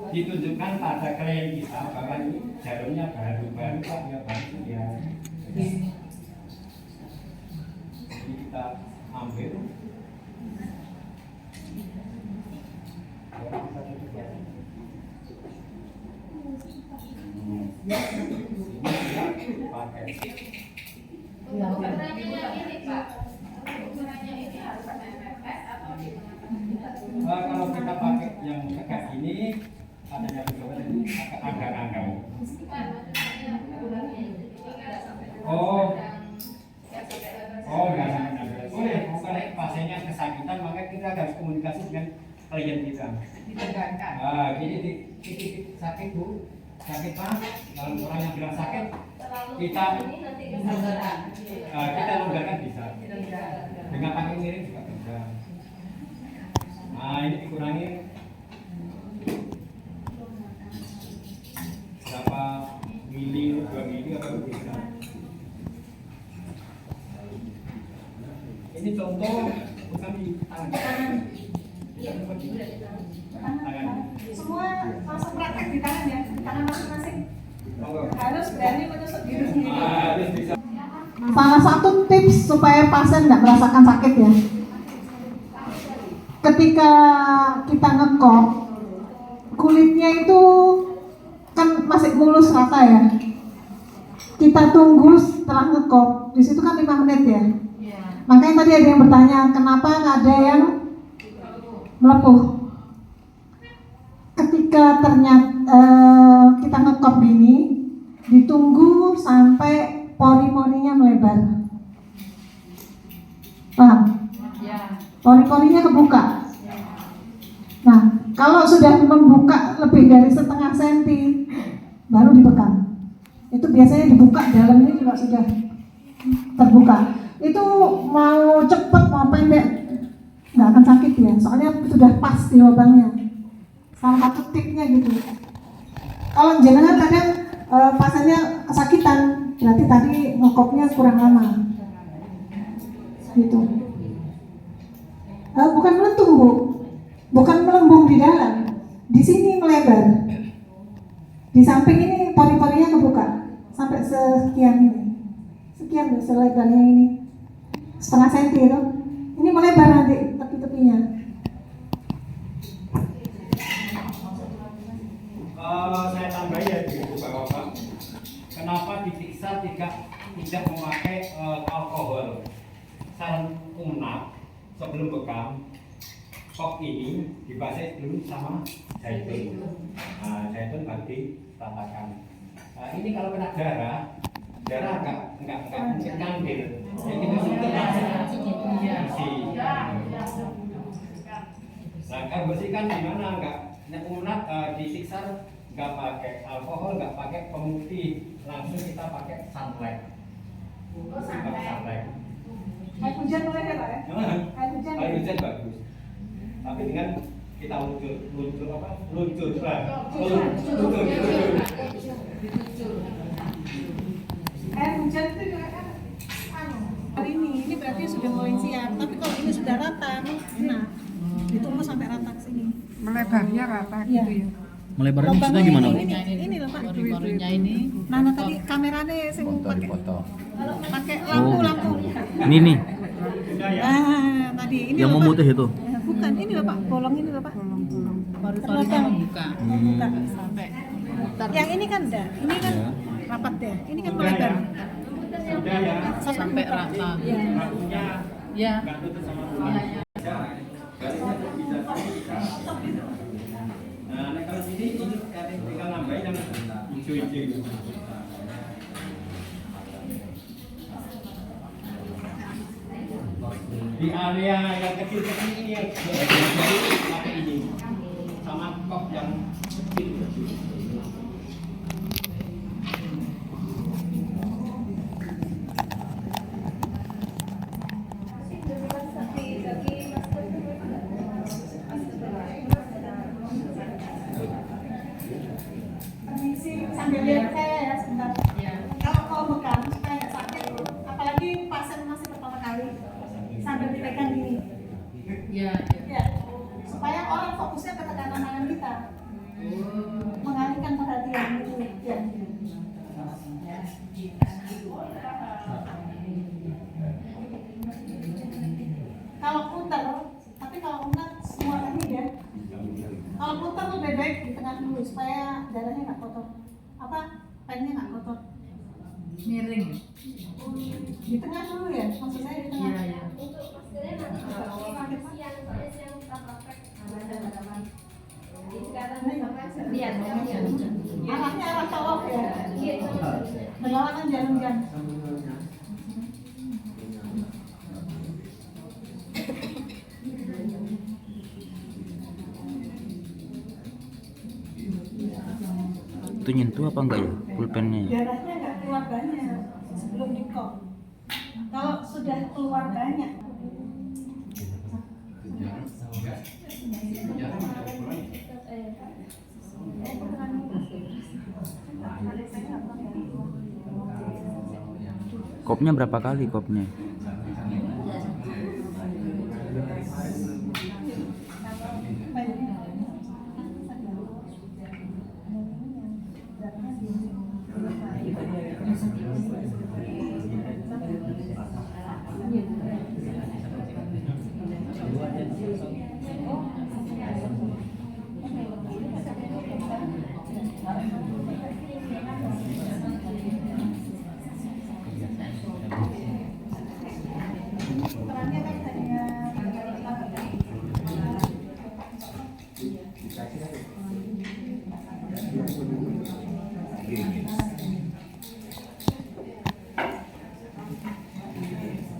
Ditunjukkan pada klien kita bahwa ini jarumnya baru Pak, ya baru ya. Jadi kita ambil. Pakai. ukurannya yang ini Pak. Ukurannya ini harus mepet atau gimana? Kalau kita pakai yang tegak ini, adanya beberapa ini agak angkat. Oh, enggak sampai. Boleh, kalau pasiennya kesakitan, maka kita harus komunikasi dengan klien kita. Ditegakkan. Nah, ini titik sakit Bu, sakit Pak. Kalau orang yang bilang sakit, kita kita longgarkan bisa. Dengan pakai miring juga bisa. Nah, ini dikurangi berapa mili, 2 mili atau bisa. Ini contoh bukan di tangan. Tangan. Semua langsung praktek di tangan ya, di tangan masing-masing. Monggo. Harus berani menusuk diri sendiri. Harus bisa. Salah satu tips supaya pasien tidak merasakan sakit ya, ketika kita ngekop, kulitnya itu kan masih mulus rata ya. Kita tunggu setelah ngekop, di situ kan 5 menit ya. Makanya tadi ada yang bertanya, kenapa nggak ada yang melepuh? Ketika ternyata kita ngekop gini, sampai pori-porinya melebar. Paham? Ya. Pori-porinya kebuka. Nah, kalau sudah membuka lebih dari setengah senti, baru dibekam. Itu biasanya dibuka, dalam ini juga sudah terbuka. Itu mau cepet mau pendek nggak akan sakit ya, soalnya sudah pas di lubangnya. Salah satu tipnya gitu. Kalau jenengan kadang pasiennya kesakitan, berarti tadi ngekopnya kurang lama. Gitu. Bukan melentung Bu, bukan melembung di dalam, di sini melebar. Di samping ini pori-porinya kebuka sampai sekian ini, sekian loh selebarnya ini, setengah senti itu. Ini melebar nanti tepi-tepinya. Saya tambahin ya begitu Bapak. Kenapa disiksa tidak memakai alkohol? Saran Umnat sebelum bekam, kop ini dibasih dulu sama zaitun. Zaitun baru diratakan. Ini kalau kena darah enggak mungkin ngambil. Jadi itu suntik langsung bersih. Nah, kalau bersihkan di mana enggak? Nah, Umnat disiksa nggak pakai alkohol, nggak pakai pemutih, langsung kita pakai sunlight. Sunlight. Air hujan boleh ya Pak ya? Air hujan bagus. Tapi dengan kita luncur apa? Luncur. Air hujan itu juga kan hari ini berarti sudah mulai siap. Tapi kalau ini sudah rata, nah ditunggu sampai rata ke sini. Melebarnya rata Iya. gitu ya. Melebarnya maksudnya gimana, Bu? Ini loh Pak. Pori-porinya ini. Nah tadi kameranya sing pakai lampu. Ini nih, Nah, tadi ini yang loh, Pak. memutih itu. Bukan, ini loh Pak, bolong ini loh Pak. Pori-porinya membuka. Buka. Sampai Yang ini kan enggak, ini kan rapat deh. Ini kan melebar. Sudah ya. sampai rata. Ya. Rambutnya Ya. nggak tutup sama Ya. Nah, kalau sini ini tinggal nambahin yang hijau-hijau. Di area yang kecil-kecil ini yang pakai ini sama kop yang kecil. Sambil lihat saya ya sebentar. Ya. Kalau mau bekam supaya nggak sakit, apalagi pasien masih pertama kali, sambil dipegang gini. Ya. Ya, supaya orang fokusnya ke tekanan tangan kita, mengalihkan perhatian gitu. Ya. Kalau putar, tapi kalau putar semua tadi ya. Kalau putar lebih baik di tengah dulu supaya darahnya nggak kotor, apa pennya nggak kotor. Miring. Di tengah dulu ya, maksud saya di tengah. Iya, ya. Arahnya arah tawaf ya. Berlawanan jarum-jam. Itu nyentuh apa enggak ya pulpennya? Darahnya nggak keluar banyak sebelum di kop. Kalau sudah keluar banyak, Kopnya berapa kali kopnya?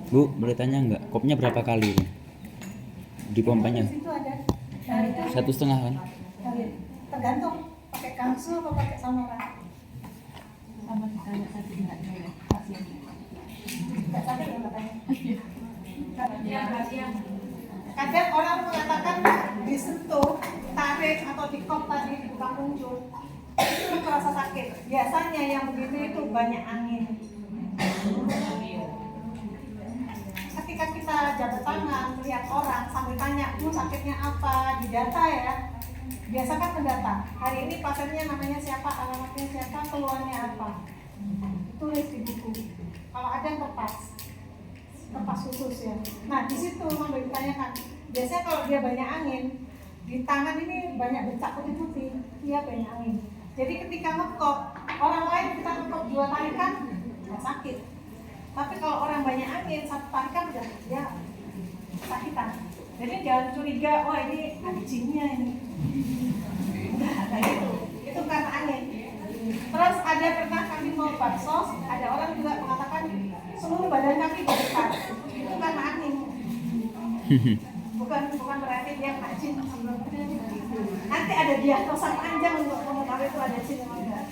Bu, boleh tanya nggak? Kopnya berapa kali ini? Di pompanya? Di situ ada. Nah, itu 1,5 kan? tergantung pakai kansul atau pakai samurai. Sama ditanya tadi nggak ada pasien. Nggak sadar ya katanya. Ya. Kadang orang mengatakan disentuh, tarik atau dikop tadi dibuka muncul itu terasa sakit. Biasanya yang begitu itu banyak angin. Ketika kita jabat tangan melihat orang sambil tanya, sakitnya apa, didata ya. Biasa kan mendata. Hari ini pasiennya namanya siapa, alamatnya siapa, keluhannya apa. Tulis di buku. Kalau ada kertas khusus ya. Nah di situ sambil ditanyakan. Biasanya kalau dia banyak angin, di tangan ini banyak bercak putih-putih, dia banyak angin. Jadi ketika ngekop, orang lain kita ngekop 2 tarikan, nggak sakit. Tapi kalau orang banyak angin, 1 tarikan udah ya sakitan. Jadi jangan curiga, oh ini ada jinnya ini. Udah kayak gitu. Itu karena angin. Terus ada pernah kami mau baksos, ada orang juga mengatakan seluruh badan kami bergetar. Itu karena angin. Bukan berarti dia kena jin. Nanti ada diagnosa panjang untuk mengetahui itu ada jin atau enggak.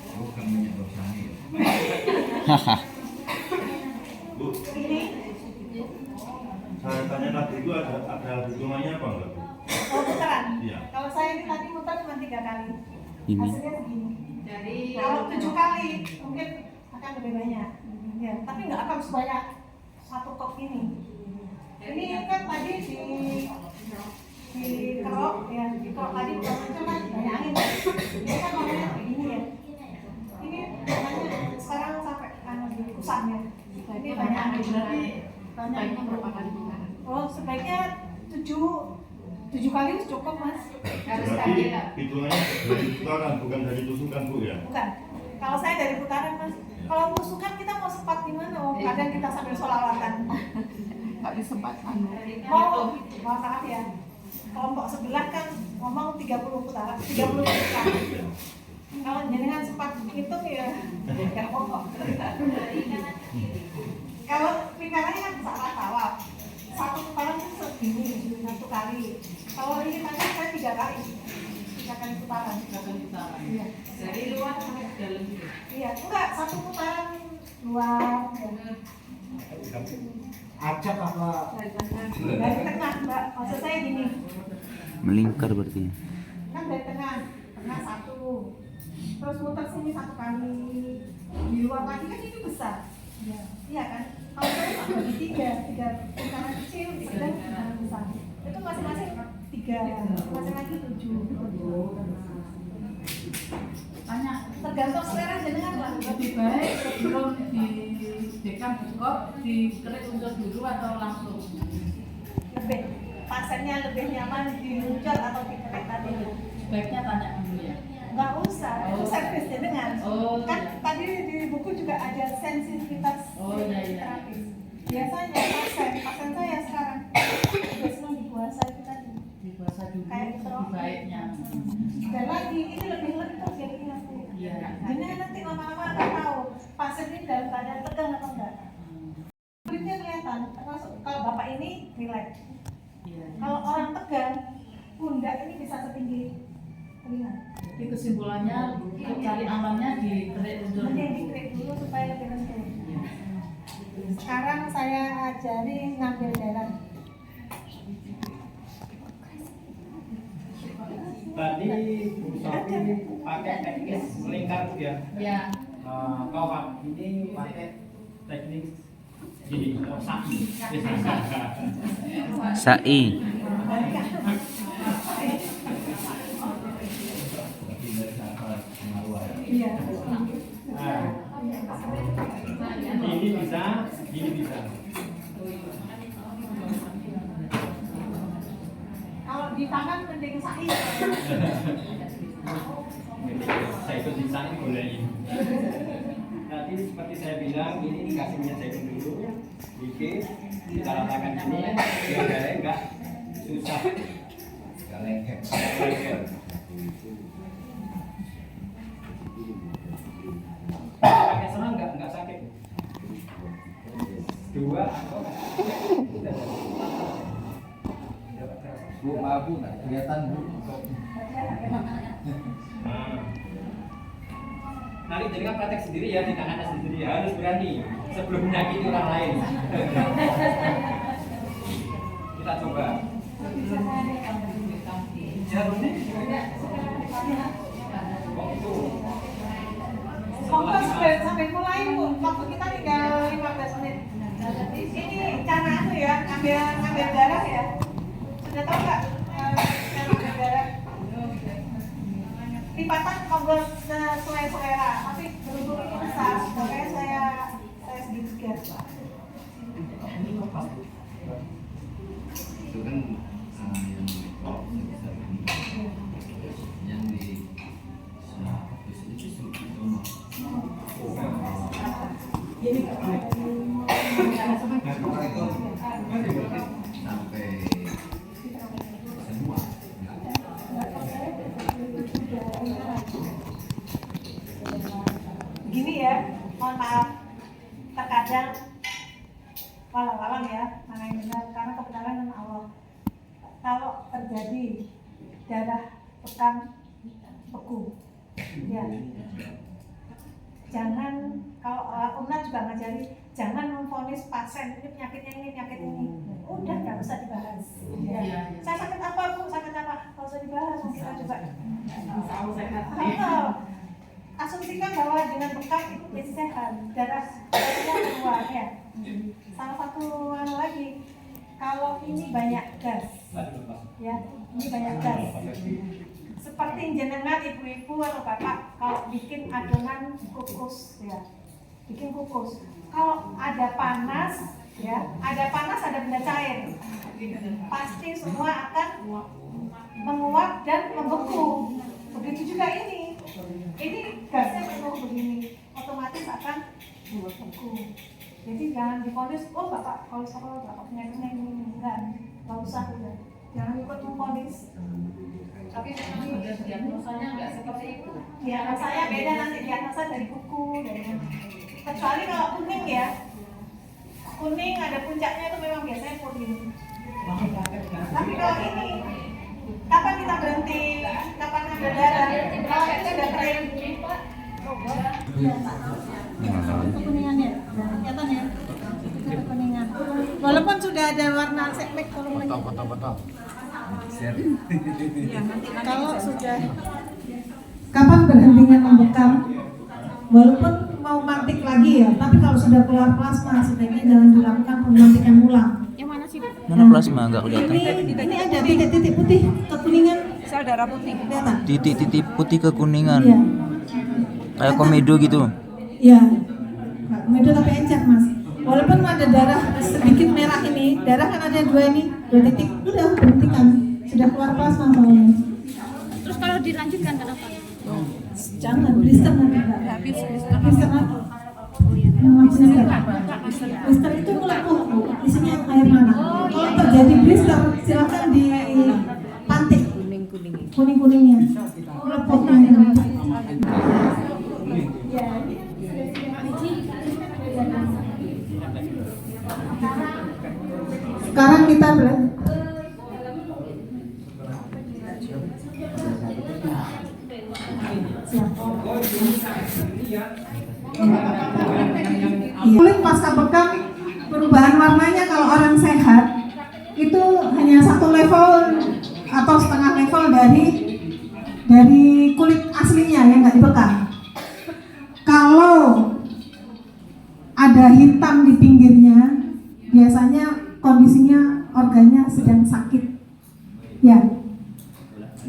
Bu, Ini saya tanya tadi itu ada hitungannya apa enggak, Bu? putaran. Iya. Kalau saya ini tadi muter cuma 3 kali. Ini. Hasilnya begini. Dari Kalau 7 kali mungkin akan lebih banyak. Ya, tapi nggak akan sebanyak 1 kop ini. Ini kan tadi di kerok ya, di kerok tadi muncul kan banyak angin. Ini kan warnanya begini ya. Ini warnanya sekarang sampai di pusatnya. Ini banyak angin. berarti Banyak. baiknya berapa kali putaran? Oh sebaiknya 7 kali cukup mas. Harus Berarti kali ya. hitungannya dari putaran, bukan dari tusukan, Bu ya? Bukan. Kalau saya dari putaran mas. Kalau tusukan kita mau sempat di mana? Oh, kadang kita sambil sholawatan. Nggak disempat anu. Mau maaf ya. Kelompok sebelah kan ngomong 30 putaran, 30 putaran. Kalau jenengan sempat hitung ya nggak pokok. Kalau lingkarannya kan salah tawaf. 1 putaran itu segini, 1 kali. Kalau ini tadi saya 3 kali. 3 kali putaran. Iya. Dari luar sampai ke dalam gitu. Iya, enggak 1 putaran luar. Ya. Ajak apa? Dari tengah, Mbak. Maksud saya gini, Melingkar berarti. kan dari tengah 1. Terus muter sini 1 kali. Di luar lagi kan itu besar. Iya kan? Kalau saya tak bagi 3 putaran kecil, sedang putaran besar. Itu masing-masing 3, masing-masing 7. Tanya, Tergantung selera jenengan lah. lebih baik sebelum di dekam kok dikerik unsur dulu atau langsung? Lebih pasiennya lebih nyaman diluncur atau dikerek tadi. Sebaiknya tanya dulu ya. Nggak usah, itu servis jenengan. Oh, Kan iya. tadi di buku juga ada sensitivitas Oh, iya, iya. terapis. Biasanya pasien saya sekarang udah senang dipuasa itu tadi. Dipuasa dulu Kayak gitu. lebih baiknya. Dan lagi ini lebih lengkap jadi nanti. Iya. Jenengan nanti lama-lama akan tahu pasien ini dalam keadaan tegang atau enggak. Kulitnya kelihatan, termasuk kalau bapak ini relax. Iya. Kalau orang tegang, pundak ini bisa setinggi telinga. Jadi kesimpulannya cari amannya dikerik unsur Mending dulu. diklik dulu supaya lebih lentur. Iya. Sekarang saya ajari ngambil darah. Tadi Bu Sofi pakai teknik melingkar Bu ya. Ya. Kawat ini pakai teknik gini, saki. Sai. Iya. Nah, ini bisa, ini bisa. Kalau di tangan mending sai. Saya ikut bisa ini boleh ini. Tadi seperti saya bilang, ini dikasih minyak zaitun dulu, dikit, kita ratakan ini, biar darahnya enggak susah. Enggak lengket. Pakai serang enggak sakit. 2 atau Bu, maaf Bu, nggak kelihatan Bu. Nanti jenengan praktek sendiri ya, tidak Anda sendiri harus berani sebelum menyakiti orang lain. Kita coba. Jarumnya. Monggo sampai mulai Bu, waktu kita tinggal 15 menit. Ini cara ya, ngambil darah ya. Sudah tahu nggak cara ngambil darah? Lipatan monggo sesuai selera, tapi berhubung ini besar, makanya saya segitiga. Itu kan yang di top sebesar ini, yang di habis itu semua. Sampai semua. Gini ya, mohon maaf, terkadang walau-walau ya, mana yang benar, karena kebenaran dan Allah. Kalau terjadi darah pekan beku, ya, jangan, kalau Umna juga ngajari, jangan memvonis pasien ini penyakitnya ini, penyakit ini, udah nggak usah dibahas. Ya. Saya sakit apa Bu? Sakit apa? Nggak usah dibahas, kita coba. Asumsikan bahwa dengan bekam itu jadi sehat, darahnya keluar ya. Salah satu lagi, kalau ini banyak gas, ya, ini banyak gas. Seperti jenengan ibu-ibu atau bapak kalau bikin adonan kukus, ya, bikin kukus. Kalau ada panas, ya, ada benda cair, pasti semua akan menguap dan membeku. Begitu juga ini gasnya penuh begini, otomatis akan beku. Jadi jangan diponis, oh bapak kolesterol, bapak penyakitnya ini, nggak usah udah, jangan ikut memponis. Tapi memang diagnosanya nggak seperti itu. Diagnosanya beda nanti, diagnosa dari buku, dari mana. Kecuali kalau kuning ya, kuning ada puncaknya itu memang biasanya kuning. Tapi kalau ini, kapan kita berhenti, kapan ngambil darah, kalau itu sudah kering. Kekuningannya, kelihatan ya, itu kekuningan. Walaupun sudah ada warna sekmek kalau Potong. kalau sudah kapan berhentinya membekam, walaupun mau mantik lagi ya, tapi kalau sudah keluar plasma sebaiknya jangan dilakukan pemantikan ulang. Yang mana sih? Mana plasma nggak kelihatan? Ini ada titik-titik putih kekuningan, Sel darah putih. kelihatan? Titik-titik putih kekuningan. Iya. Kayak komedo gitu. Iya. Nggak komedo tapi encer mas. Walaupun ada darah sedikit merah ini, darah kan ada dua titik, udah berhentikan. Sudah keluar plasma soalnya. Terus kalau dilanjutkan kenapa? Jangan blister nanti enggak. Blister lagi. Blister itu melepuh, isinya air mana? Kalau terjadi blister, silakan dipantik kuning-kuningnya, melepuhnya. Sekarang kita kulit pasca bekam, perubahan warnanya kalau orang sehat itu hanya satu level atau setengah level dari kulit aslinya yang nggak dibekam. Kalau ada hitam di pinggirnya, biasanya kondisinya organnya sedang sakit. Ya.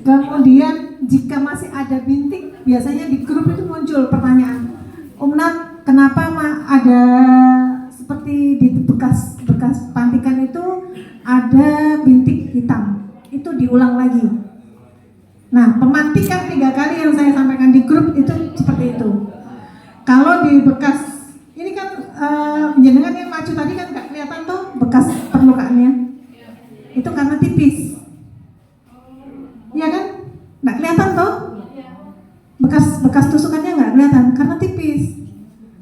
Kemudian jika masih ada bintik, biasanya di grup itu muncul pertanyaan, Umnat, kenapa ada seperti di bekas pantikan itu ada bintik hitam? Itu diulang lagi. Nah, pemantikan 3 kali yang saya sampaikan di grup itu seperti itu. Kalau di bekas, ini kan jenengan yang maju tadi kan nggak kelihatan tuh bekas perlukaannya. Itu karena tipis. Iya kan? Nggak kelihatan tuh? Bekas tusukannya nggak kelihatan karena tipis.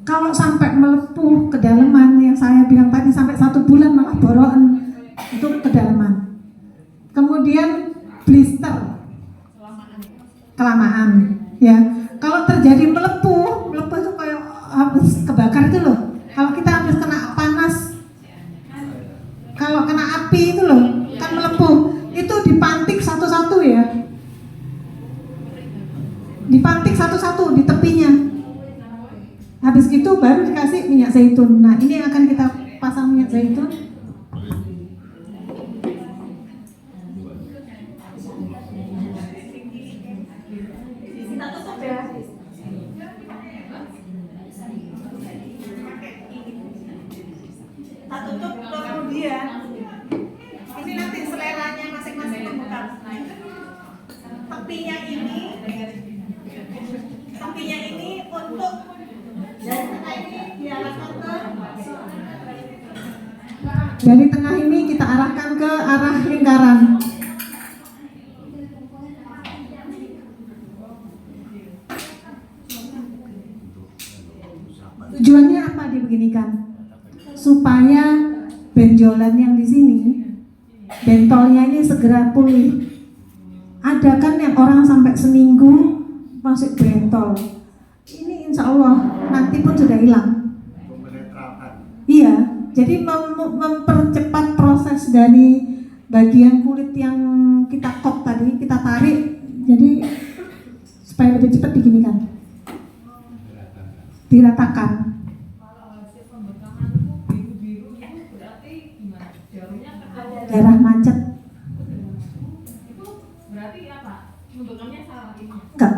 Kalau sampai melepuh kedalaman yang saya bilang tadi sampai 1 bulan malah boroan, itu kedalaman. kemudian blister kelamaan, ya. Kalau terjadi melepuh itu kayak habis kebakar itu loh. Kalau kita habis kena panas, kalau kena api itu loh, kan melepuh. Itu dipantik satu-satu ya. Dipantik satu-satu di tepinya. Habis gitu baru dikasih minyak zaitun. Nah, ini akan kita pasang minyak zaitun. Kita tutup ya. Kita tutup, kemudian ini nanti seleranya masing-masing membuka. Tepinya ini untuk dari tengah ini kita arahkan ke arah lingkaran. Tujuannya apa dibeginikan? Supaya benjolan yang di sini, bentolnya ini segera pulih. Ada kan yang orang sampai seminggu masih bentol. Ini insya Allah nanti pun sudah hilang. Iya, jadi mempercepat proses dari bagian kulit yang kita kok tadi, kita tarik, jadi supaya lebih cepat diginikan, diratakan. Darah macet. Itu berarti apa? Pembekamnya salah ini? Enggak.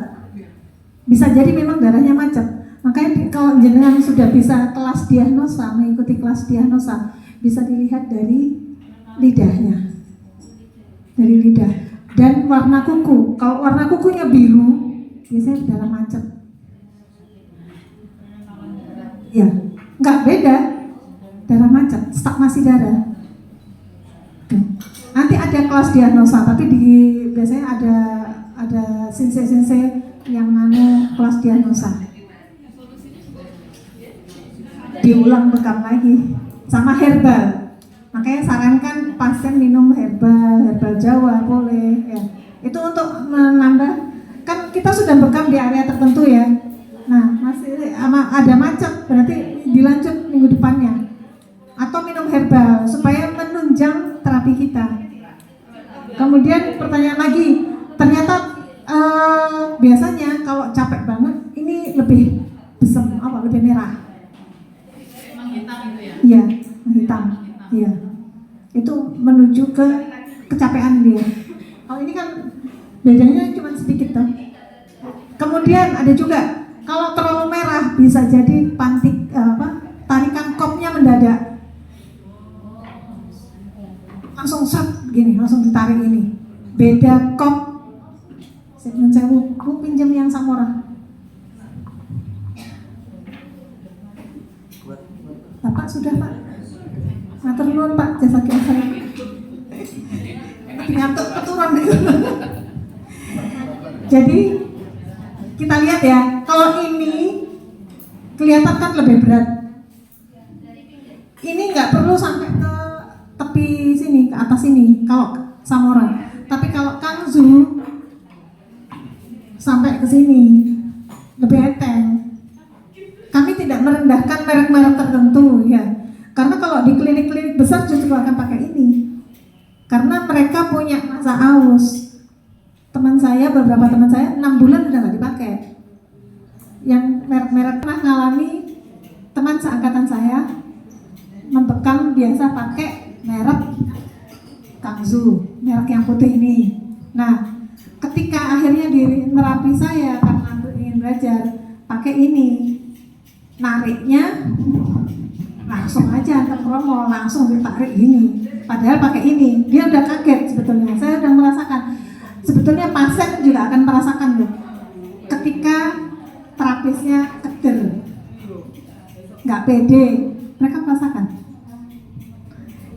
Bisa jadi memang darahnya macet. Makanya kalau jenengan sudah bisa kelas diagnosa, mengikuti kelas diagnosa, bisa dilihat dari lidahnya. Dari lidah. Dan warna kuku. Kalau warna kukunya biru, biasanya darah macet. Ya, enggak beda. Darah macet, stagnasi darah. Nanti ada kelas diagnosa, tapi biasanya ada sinse yang kelas diagnosa. Diulang bekam lagi sama herbal. Makanya sarankan pasien minum herbal Jawa boleh ya. Itu untuk menambah, kan kita sudah bekam di area tertentu ya. Nah, masih ada macet, berarti dilanjut minggu depannya. Atau minum herbal supaya menunjang terapi kita. Kemudian pertanyaan lagi, ternyata biasanya kalau capek banget ini lebih besem, lebih merah. Emang hitam itu ya? Iya, hitam. Iya. Itu menuju ke kecapean dia. Kalau ini kan bedanya cuma sedikit tuh. Kemudian ada juga kalau terlalu merah bisa jadi tarikan kopnya mendadak. Langsung gini, langsung ditarik ini. Beda kop. Saya pinjam yang Samora. Bapak sudah Pak. Ngatur nuwun Pak, jasa saya. Ngantuk keturun itu. Jadi kita lihat ya, kalau ini kelihatan kan lebih berat. Ini nggak perlu sampai ke tepi sini, ke atas sini kalau Samora. Tapi kalau Kangzu sampai ke sini lebih enteng. Kami tidak merendahkan merek-merek tertentu ya. Karena kalau di klinik-klinik besar justru akan pakai ini. Karena mereka punya masa aus. Beberapa teman saya 6 bulan udah nggak dipakai. Yang merek-merek pernah ngalami, teman seangkatan saya membekam biasa pakai merek Kangzu, merek yang putih ini. Nah, ketika akhirnya di nerapi saya karena ingin belajar pakai ini, nariknya langsung aja ke promo, langsung ditarik ini. Padahal pakai ini, dia udah kaget sebetulnya. Saya udah merasakan. Sebetulnya pasien juga akan merasakan loh. Ketika terapisnya keder, nggak pede, mereka merasakan.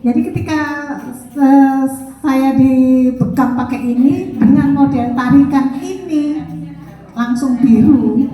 Jadi ketika saya dibekam pakai ini dengan model tarikan ini langsung biru,